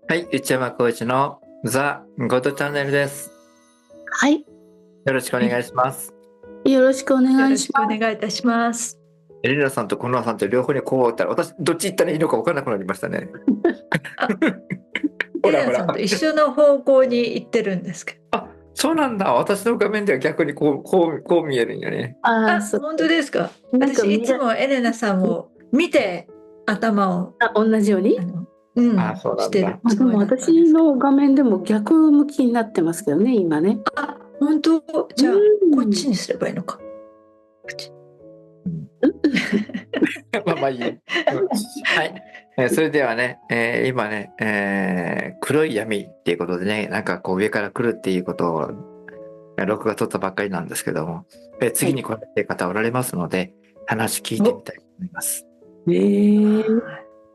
はい、内山浩一のザ・ゴッドチャンネルです。はい、よろしくお願いします。よろしくおよろしくお願いします。願いいたします。エレナさんとコノアさんと両方にこう言ったら、私どっち行ったらいいのか分からなくなりましたね。あ、ほエレナさんらほら。と一緒の方向に行ってるんですけど。あ、そうなんだ。私の画面では逆にこう見えるんやね。本当ですか。なんか私いつもエレナさんを見て頭を同じように。そうなんだ。してる。でも私の画面でも逆向きになってますけどね、今ね。本当。じゃあこっちにすればいいのか。こっち。まあいいよ。はい。それではね、今ね、黒い闇っていうことでね、なんかこう上から来るっていうことを録画撮ったばっかりなんですけども、次に来られてる方おられますので、話聞いてみたいと思います。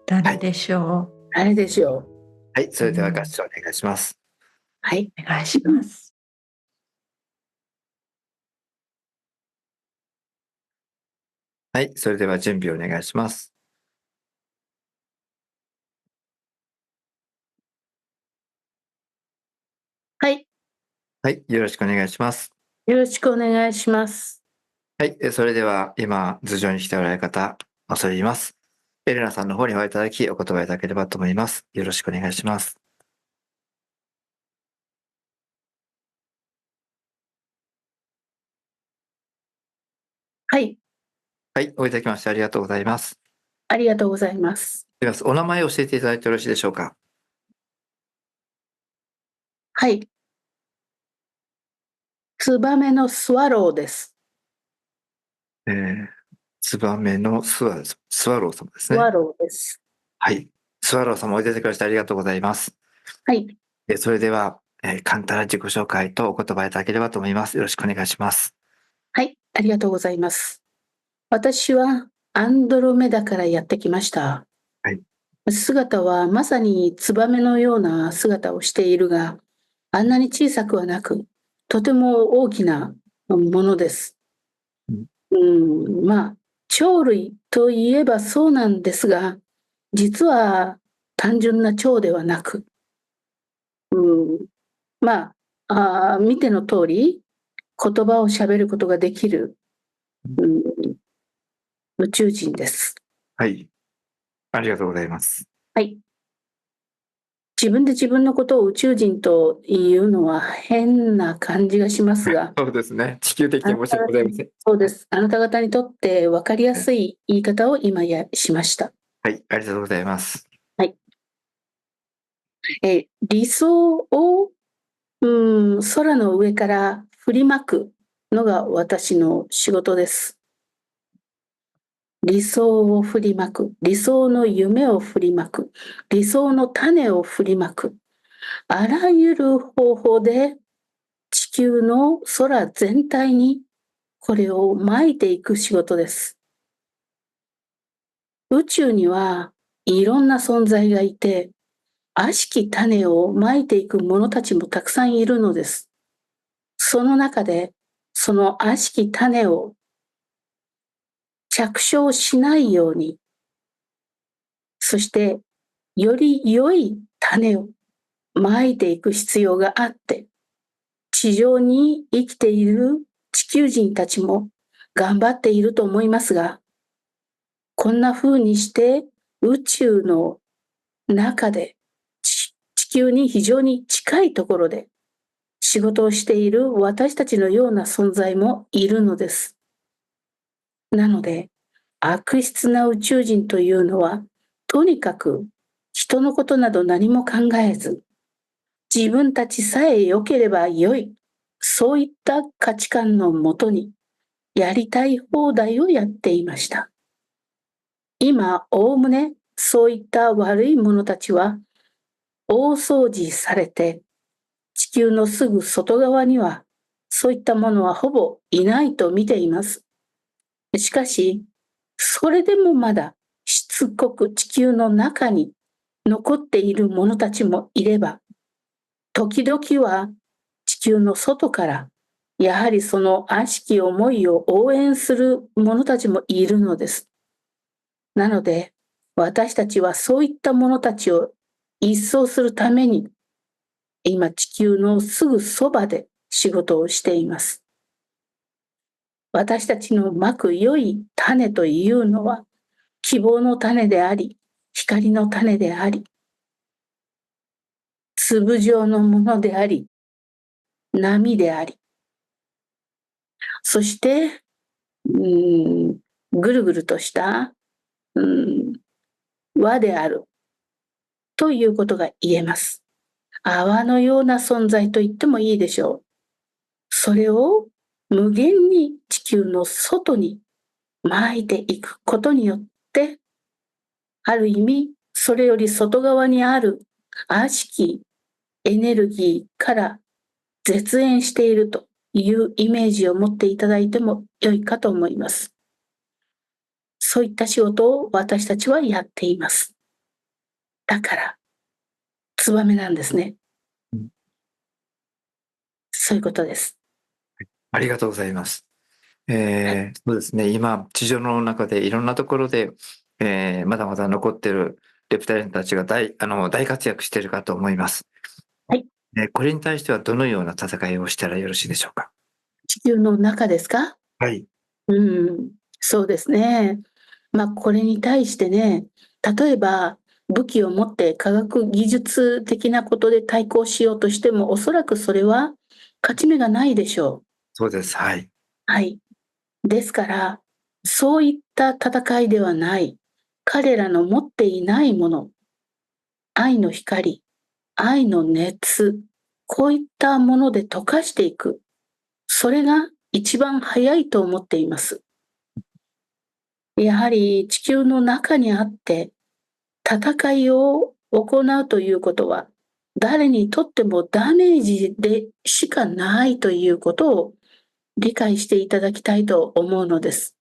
誰でしょう。誰でしょう。はい、それでは合唱お願いします。はい、お願いします。はい、それでは準備お願いします。はい、はい、よろしくお願いします。よろしくお願いします。はい、それでは今頭上に来ておられる方、恐れ入ります。エレナさんの方にお会いいただき、お言葉いただければと思います。よろしくお願いします。はい、はい、おいただきましてありがとうございます。ありがとうございます。お名前を教えていただいてよろしいでしょうか。はい、ツバメのスワローです。ツバメのスワロー様ですね。スワローです。はい、スワロー様おいでいただきましてありがとうございます。はい。それでは、簡単な自己紹介とお言葉いただければと思います。よろしくお願いします。はい、ありがとうございます。私はアンドロメダからやってきました。はい。姿はまさにツバメのような姿をしているが、あんなに小さくはなく、とても大きなものです。鳥類といえばそうなんですが、実は単純な蝶ではなく、見ての通り、言葉を喋ることができる、宇宙人です。はい。ありがとうございます。はい。自分で自分のことを宇宙人というのは変な感じがしますが。そうですね。地球的に申し訳ございません。そうです。あなた方にとって分かりやすい言い方を今しました。はい、ありがとうございます。はい。理想を、空の上から振りまくのが私の仕事です。理想を振りまく、理想の夢を振りまく、理想の種を振りまく、あらゆる方法で地球の空全体にこれをまいていく仕事です。宇宙にはいろんな存在がいて、悪しき種をまいていく者たちもたくさんいるのです。その中で、その悪しき種を着床しないように、そしてより良い種をまいていく必要があって、地上に生きている地球人たちも頑張っていると思いますが、こんな風にして宇宙の中で地球に非常に近いところで仕事をしている私たちのような存在もいるのです。なので、悪質な宇宙人というのは、とにかく人のことなど何も考えず、自分たちさえ良ければ良い、そういった価値観のもとに、やりたい放題をやっていました。今、おおむねそういった悪い者たちは、大掃除されて、地球のすぐ外側には、そういったものはほぼいないと見ています。しかし、それでもまだしつこく地球の中に残っている者たちもいれば、時々は地球の外からやはりその悪しき思いを応援する者たちもいるのです。なので、私たちはそういった者たちを一掃するために、今地球のすぐそばで仕事をしています。私たちのまく良い種というのは、希望の種であり、光の種であり、粒状のものであり、波であり、そして、ぐるぐるとした、輪であるということが言えます。泡のような存在と言ってもいいでしょう。それを無限に地球の外に撒いていくことによって、ある意味、それより外側にある悪しきエネルギーから絶縁しているというイメージを持っていただいても良いかと思います。そういった仕事を私たちはやっています。だから、ツバメなんですね。そういうことです。ありがとうございます。そうですね、今、地上の中でいろんなところで、まだまだ残っているレプタリアンたちが大活躍しているかと思います。はい。これに対してはどのような戦いをしたらよろしいでしょうか。地球の中ですか？はい。そうですね。これに対してね、例えば武器を持って科学技術的なことで対抗しようとしても、おそらくそれは勝ち目がないでしょう。そうです。はい。はい。ですから、そういった戦いではない、彼らの持っていないもの、愛の光、愛の熱、こういったもので溶かしていく。それが一番早いと思っています。やはり地球の中にあって戦いを行うということは、誰にとってもダメージでしかないということを理解していただきたいと思うのです。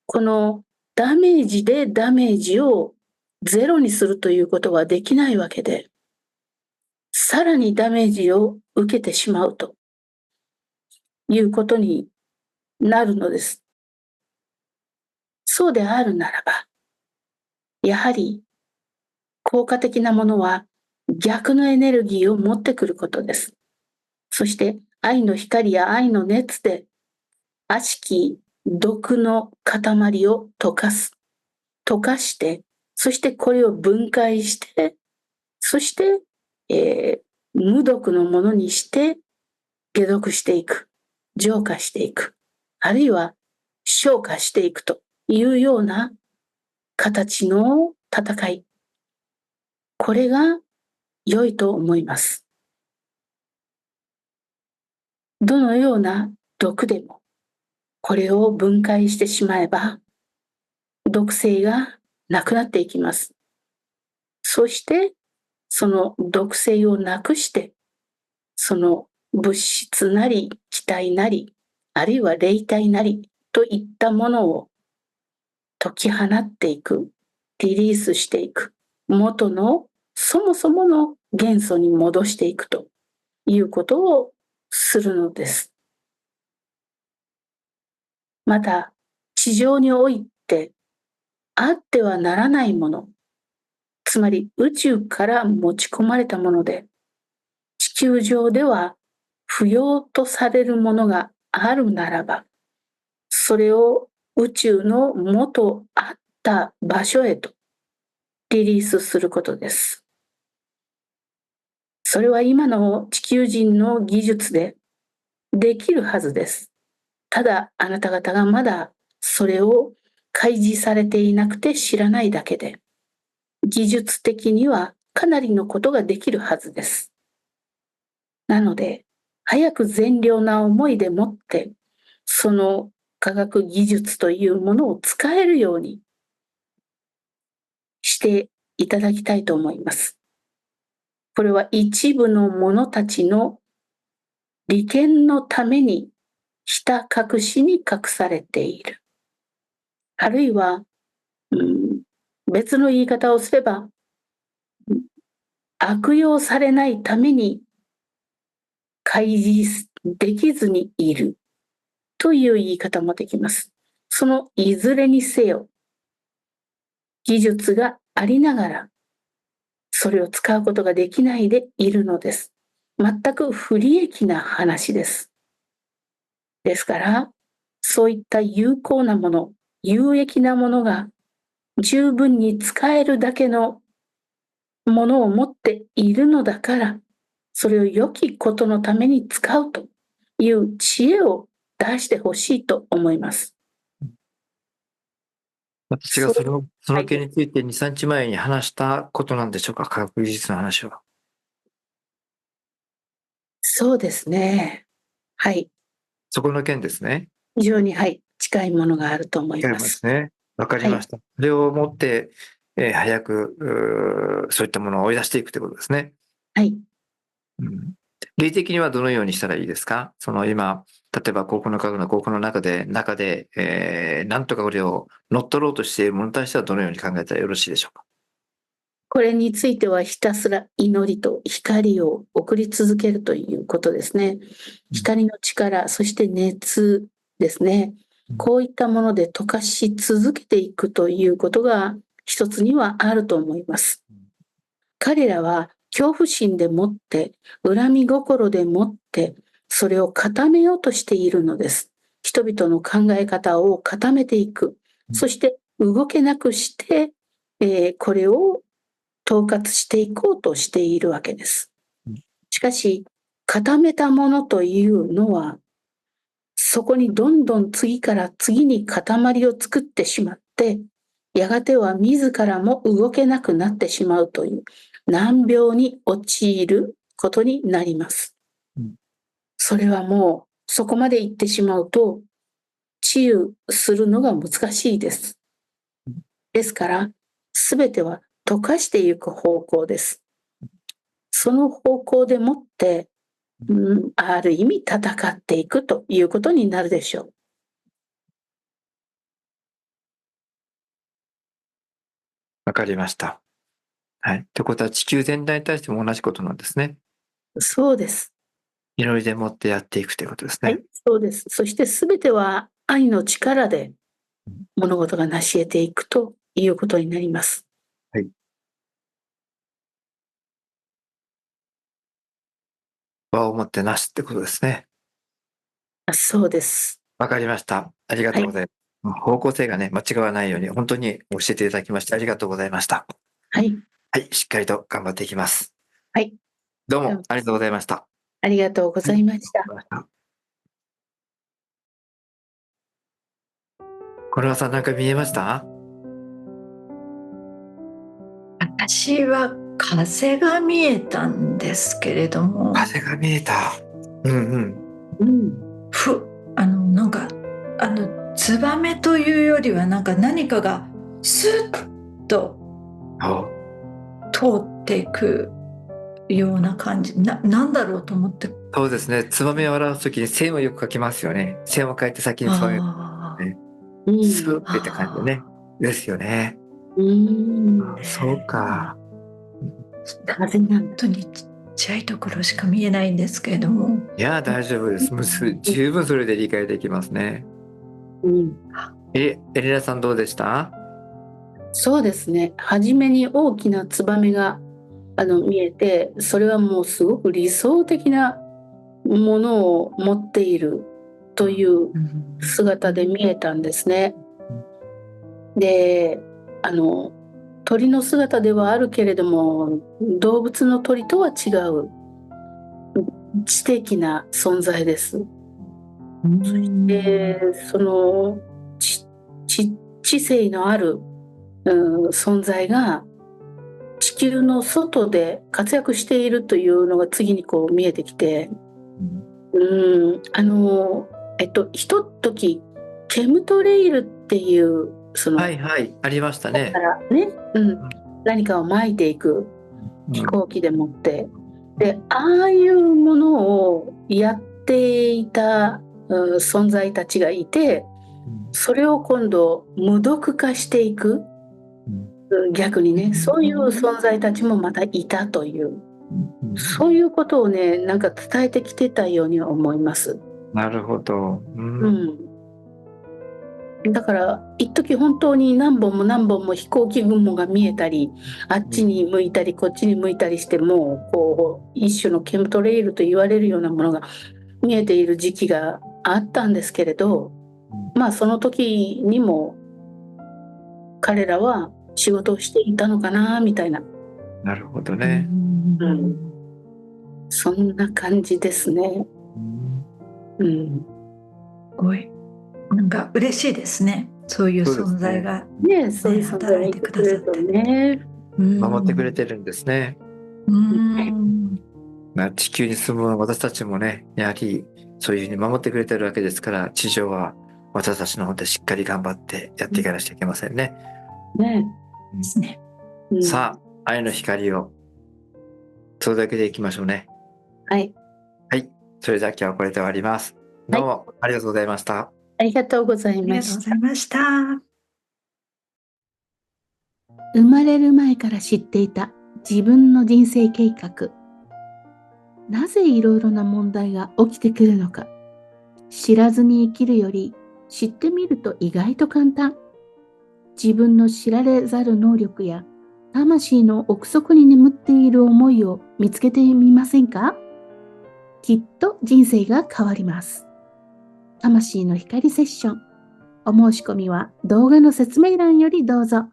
このダメージでダメージをゼロにするということはできないわけで、さらにダメージを受けてしまうということになるのです。そうであるならば、やはり効果的なものは逆のエネルギーを持ってくることです。そして愛の光や愛の熱で悪しき毒の塊を溶かす。溶かして、そしてこれを分解して、そして、無毒のものにして解毒していく。浄化していく。あるいは消化していくというような形の戦い。これが良いと思います。どのような毒でも、これを分解してしまえば、毒性がなくなっていきます。そして、その毒性をなくして、その物質なり気体なり、あるいは霊体なりといったものを解き放っていく、リリースしていく、元のそもそもの元素に戻していくということをするのです。また、地上においてあってはならないもの、つまり宇宙から持ち込まれたもので、地球上では不要とされるものがあるならば、それを宇宙の元あった場所へとリリースすることです。それは今の地球人の技術でできるはずです。ただあなた方がまだそれを開示されていなくて知らないだけで、技術的にはかなりのことができるはずです。なので、早く善良な思いでもって、その科学技術というものを使えるようにしていただきたいと思います。これは一部の者たちの利権のためにひた隠しに隠されている。あるいは、別の言い方をすれば、悪用されないために開示できずにいるという言い方もできます。そのいずれにせよ、技術がありながら、それを使うことができないでいるのです。全く不利益な話です。ですから、そういった有効なもの、有益なものが十分に使えるだけのものを持っているのだから、それを良きことのために使うという知恵を出してほしいと思います。私がその件について2、3日前に話したことなんでしょうか、科学技術の話は。そうですね。はい。そこの件ですね。非常に、はい、近いものがあると思い違いま。ますすね。わかりました。それをもって、早くそういったものを追い出していくということですね。はい。類的にはどのようにしたらいいですか？その今、例えば高校の科学の高校の中で、なんとかこれを乗っ取ろうとしているものに対してはどのように考えたらよろしいでしょうか？これについてはひたすら祈りと光を送り続けるということですね。光の力、そして熱ですね。こういったもので溶かし続けていくということが一つにはあると思います。彼らは恐怖心でもって、恨み心でもって、それを固めようとしているのです。人々の考え方を固めていく。そして動けなくして、これを統括していこうとしているわけです。しかし、固めたものというのは、そこにどんどん次から次に塊を作ってしまって、やがては自らも動けなくなってしまうという難病に陥ることになります。それはもうそこまで行ってしまうと治癒するのが難しいです。ですから、すべては溶かしていく方向です。その方向でもって、ある意味戦っていくということになるでしょう。わかりました。はい。ということは地球全体に対しても同じことなんですね。そうです。祈りでもってやっていくということですね。はい、そうです。そしてすべては愛の力で物事が成し得ていくということになります。はい。和をもってなしってことですね。そうです。わかりました。ありがとうございます。方向性がね、間違わないように、本当に教えていただきましてありがとうございました。はい。はい、しっかりと頑張っていきます。はい。どうもありがとうございました。ありがとうございました。これはさん、なんか見えました？私は風が見えたんですけれども、風が見えた。なんかツバメというよりは何かがスッと通っていくような感じなんだろうと思って。そうですね。ツバメを表すときに線をよく描きますよね。線を描いて先にツバメをね、スーっていった感じでね。ですよね。そうか。風なん本当にちっちゃいところしか見えないんですけれども。いや、大丈夫です。十分それで理解できますね。エレナさんどうでした？そうですね。初めに大きなツバメが見えて、それはもうすごく理想的なものを持っているという姿で見えたんですね。で、鳥の姿ではあるけれども、動物の鳥とは違う知的な存在です。そしてその知性のある、存在が地球の外で活躍しているというのが次にこう見えてきて、ひとときケムトレイルっていうはいはい、ありましたね。ね、何かを撒いていく飛行機でもって、でああいうものをやっていた、存在たちがいて、それを今度無毒化していく、逆にね、そういう存在たちもまたいたというそういうことをね、なんか伝えてきてたように思います。なるほど。だから一時本当に何本も何本も飛行機雲が見えたり、あっちに向いたりこっちに向いたりして、もうこう一種のケムトレイルと言われるようなものが見えている時期があったんですけれど、まあその時にも彼らは仕事をしていたのかなみたいな。なるほどね。そんな感じですね。すごい。なんか嬉しいですね。そういう存在がね、そういう存在がいてくれるとね。守ってくれてるんですね。地球に住む私たちもね、やはりそういうふうに守ってくれてるわけですから、地上は私たちの方でしっかり頑張ってやっていかなきゃいけませんね。ですね。さあ、愛の光を届けていきましょうね。はい。はい。それじゃあ今日はこれで終わります。どうもありがとうございました。ありがとうございました。ありがとうございました。生まれる前から知っていた自分の人生計画。なぜいろいろな問題が起きてくるのか。知らずに生きるより知ってみると意外と簡単。自分の知られざる能力や魂の奥底に眠っている思いを見つけてみませんか？きっと人生が変わります。魂の光セッション。お申し込みは動画の説明欄よりどうぞ。